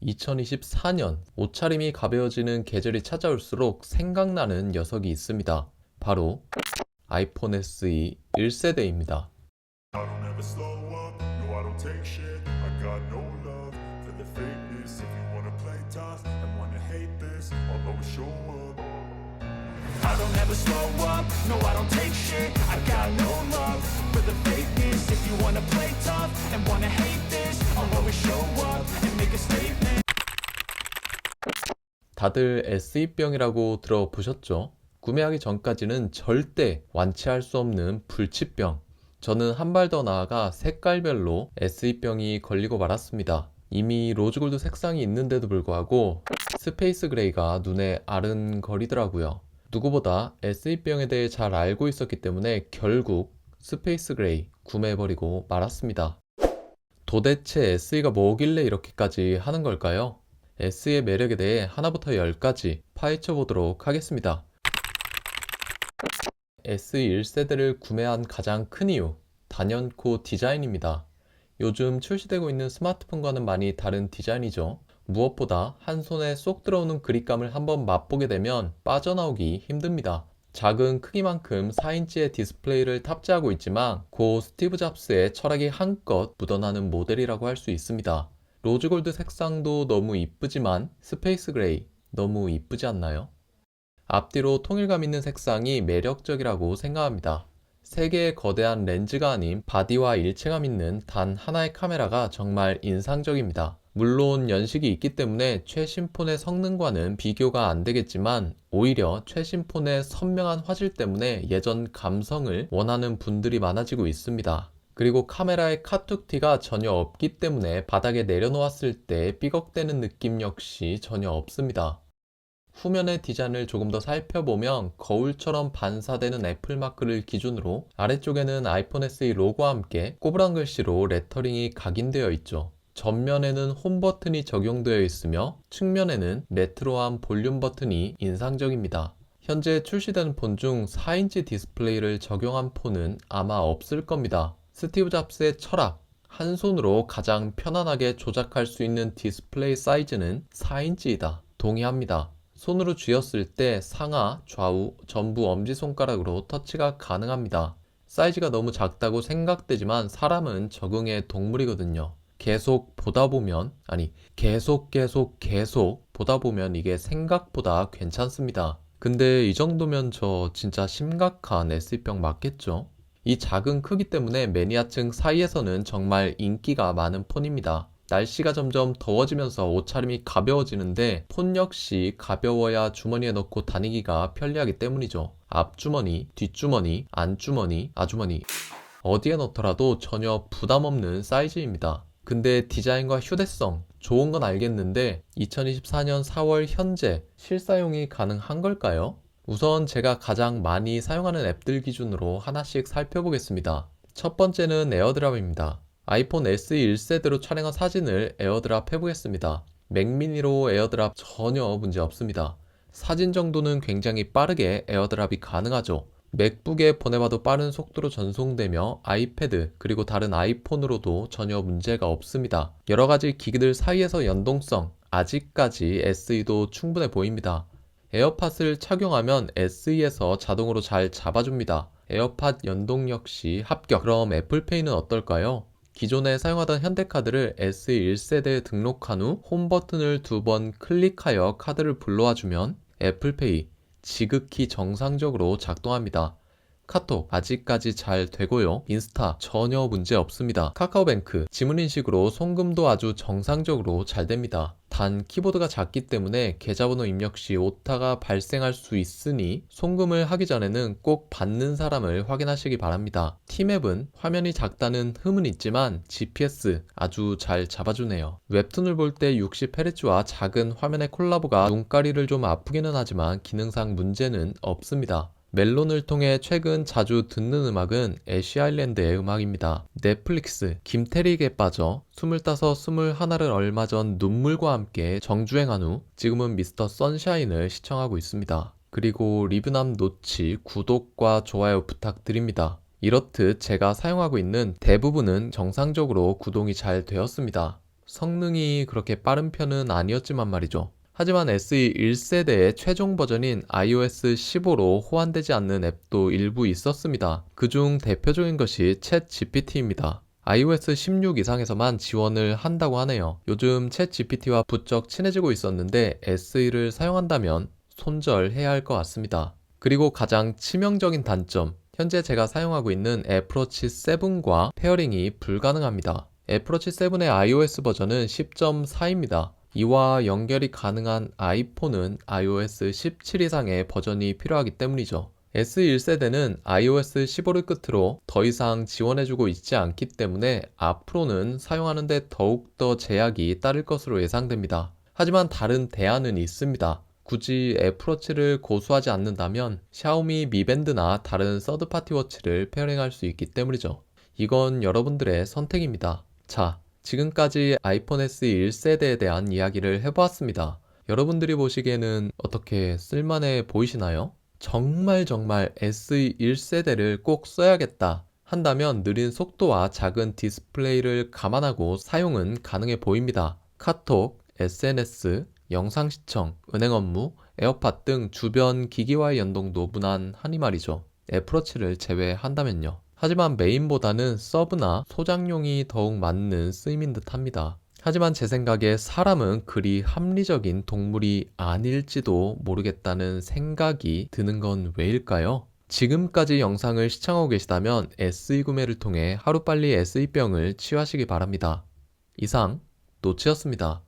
2024년 옷차림이 가벼워지는 계절이 찾아올수록 생각나는 녀석이 있습니다. 바로 아이폰 SE 1세대입니다. I don't ever slow up, no I don't take shit. I got no love for the fakeness. If you wanna play tough and wanna hate this, I'll always show up. I don't ever slow up, no I don't take shit. I got no love for the fakeness. If you wanna play tough and wanna hate this, I'll always show up and make a statement. 다들 SE병이라고 들어보셨죠? 구매하기 전까지는 절대 완치할 수 없는 불치병. 저는 한 발 더 나아가 색깔별로 SE병이 걸리고 말았습니다. 이미 로즈골드 색상이 있는데도 불구하고 스페이스 그레이가 눈에 아른거리더라고요. 누구보다 SE병에 대해 잘 알고 있었기 때문에 결국 스페이스 그레이 구매해버리고 말았습니다. 도대체 SE가 뭐길래 이렇게까지 하는 걸까요? SE의 매력에 대해 하나부터 10까지 파헤쳐 보도록 하겠습니다. SE 1세대를 구매한 가장 큰 이유, 단연코 디자인입니다. 요즘 출시되고 있는 스마트폰과는 많이 다른 디자인이죠. 무엇보다 한 손에 쏙 들어오는 그립감을 한번 맛보게 되면 빠져나오기 힘듭니다. 작은 크기만큼 4인치의 디스플레이를 탑재하고 있지만 고 스티브 잡스의 철학이 한껏 묻어나는 모델이라고 할 수 있습니다. 로즈골드 색상도 너무 이쁘지만 스페이스 그레이 너무 이쁘지 않나요? 앞뒤로 통일감 있는 색상이 매력적이라고 생각합니다. 3개의 거대한 렌즈가 아닌 바디와 일체감 있는 단 하나의 카메라가 정말 인상적입니다. 물론 연식이 있기 때문에 최신 폰의 성능과는 비교가 안 되겠지만 오히려 최신 폰의 선명한 화질 때문에 예전 감성을 원하는 분들이 많아지고 있습니다. 그리고 카메라에 카툭티가 전혀 없기 때문에 바닥에 내려놓았을 때 삐걱대는 느낌 역시 전혀 없습니다. 후면의 디자인을 조금 더 살펴보면 거울처럼 반사되는 애플마크를 기준으로 아래쪽에는 아이폰 SE 로고와 함께 꼬부랑 글씨로 레터링이 각인되어 있죠. 전면에는 홈 버튼이 적용되어 있으며 측면에는 레트로한 볼륨 버튼이 인상적입니다. 현재 출시되는 폰 중 4인치 디스플레이를 적용한 폰은 아마 없을 겁니다. 스티브 잡스의 철학, 한 손으로 가장 편안하게 조작할 수 있는 디스플레이 사이즈는 4인치이다. 동의합니다. 손으로 쥐었을 때 상하, 좌우, 전부 엄지손가락으로 터치가 가능합니다. 사이즈가 너무 작다고 생각되지만 사람은 적응의 동물이거든요. 계속 보다 보면 계속 보다 보면 이게 생각보다 괜찮습니다. 근데 이 정도면 저 진짜 심각한 SE병 맞겠죠? 이 작은 크기 때문에 매니아층 사이에서는 정말 인기가 많은 폰입니다. 날씨가 점점 더워지면서 옷차림이 가벼워지는데 폰 역시 가벼워야 주머니에 넣고 다니기가 편리하기 때문이죠. 앞주머니, 뒷주머니, 안주머니, 아주머니 어디에 넣더라도 전혀 부담 없는 사이즈입니다. 근데 디자인과 휴대성 좋은 건 알겠는데 2024년 4월 현재 실사용이 가능한 걸까요? 우선 제가 가장 많이 사용하는 앱들 기준으로 하나씩 살펴보겠습니다. 첫 번째는 에어드랍입니다. 아이폰 SE 1세대로 촬영한 사진을 에어드랍 해보겠습니다. 맥미니로 에어드랍 전혀 문제 없습니다. 사진 정도는 굉장히 빠르게 에어드랍이 가능하죠. 맥북에 보내봐도 빠른 속도로 전송되며 아이패드 그리고 다른 아이폰으로도 전혀 문제가 없습니다. 여러가지 기기들 사이에서 연동성 아직까지 SE도 충분해 보입니다. 에어팟을 착용하면 SE에서 자동으로 잘 잡아줍니다. 에어팟 연동 역시 합격. 그럼 애플페이는 어떨까요? 기존에 사용하던 현대카드를 SE 1세대에 등록한 후 홈 버튼을 2번 클릭하여 카드를 불러와주면 애플페이 지극히 정상적으로 작동합니다. 카톡 아직까지 잘 되고요. 인스타 전혀 문제 없습니다. 카카오뱅크 지문인식으로 송금도 아주 정상적으로 잘 됩니다. 단 키보드가 작기 때문에 계좌번호 입력 시 오타가 발생할 수 있으니 송금을 하기 전에는 꼭 받는 사람을 확인하시기 바랍니다. T맵은 화면이 작다는 흠은 있지만 GPS 아주 잘 잡아주네요. 웹툰을 볼 때 60Hz와 작은 화면의 콜라보가 눈가리를 좀 아프기는 하지만 기능상 문제는 없습니다. 멜론을 통해 최근 자주 듣는 음악은 애쉬 아일랜드의 음악입니다. 넷플릭스 김태리에게 빠져 25, 21를 얼마 전 눈물과 함께 정주행한 후 지금은 미스터 선샤인을 시청하고 있습니다. 그리고 리뷰남 노치 구독과 좋아요 부탁드립니다. 이렇듯 제가 사용하고 있는 대부분은 정상적으로 구동이 잘 되었습니다. 성능이 그렇게 빠른 편은 아니었지만 말이죠. 하지만 SE 1세대의 최종 버전인 iOS 15로 호환되지 않는 앱도 일부 있었습니다. 그중 대표적인 것이 챗 GPT입니다. iOS 16 이상에서만 지원을 한다고 하네요. 요즘 챗 GPT와 부쩍 친해지고 있었는데 SE를 사용한다면 손절해야 할 것 같습니다. 그리고 가장 치명적인 단점, 현재 제가 사용하고 있는 애플워치 7과 페어링이 불가능합니다. 애플워치 7의 iOS 버전은 10.4입니다. 이와 연결이 가능한 아이폰은 iOS 17 이상의 버전이 필요하기 때문이죠. S1세대는 iOS 15를 끝으로 더 이상 지원해주고 있지 않기 때문에 앞으로는 사용하는데 더욱더 제약이 따를 것으로 예상됩니다. 하지만 다른 대안은 있습니다. 굳이 애플워치를 고수하지 않는다면 샤오미 미밴드나 다른 서드파티 워치를 페어링할 수 있기 때문이죠. 이건 여러분들의 선택입니다. 자, 지금까지 아이폰 SE 1세대에 대한 이야기를 해보았습니다. 여러분들이 보시기에는 어떻게 쓸만해 보이시나요? 정말 SE 1세대를 꼭 써야겠다 한다면 느린 속도와 작은 디스플레이를 감안하고 사용은 가능해 보입니다. 카톡, SNS, 영상 시청, 은행 업무, 에어팟 등 주변 기기와의 연동도 무난하니 말이죠. 애플워치를 제외한다면요. 하지만 메인보다는 서브나 소장용이 더욱 맞는 쓰임인 듯 합니다. 하지만 제 생각에 사람은 그리 합리적인 동물이 아닐지도 모르겠다는 생각이 드는 건 왜일까요? 지금까지 영상을 시청하고 계시다면 SE 구매를 통해 하루빨리 SE병을 치유하시기 바랍니다. 이상 노치였습니다.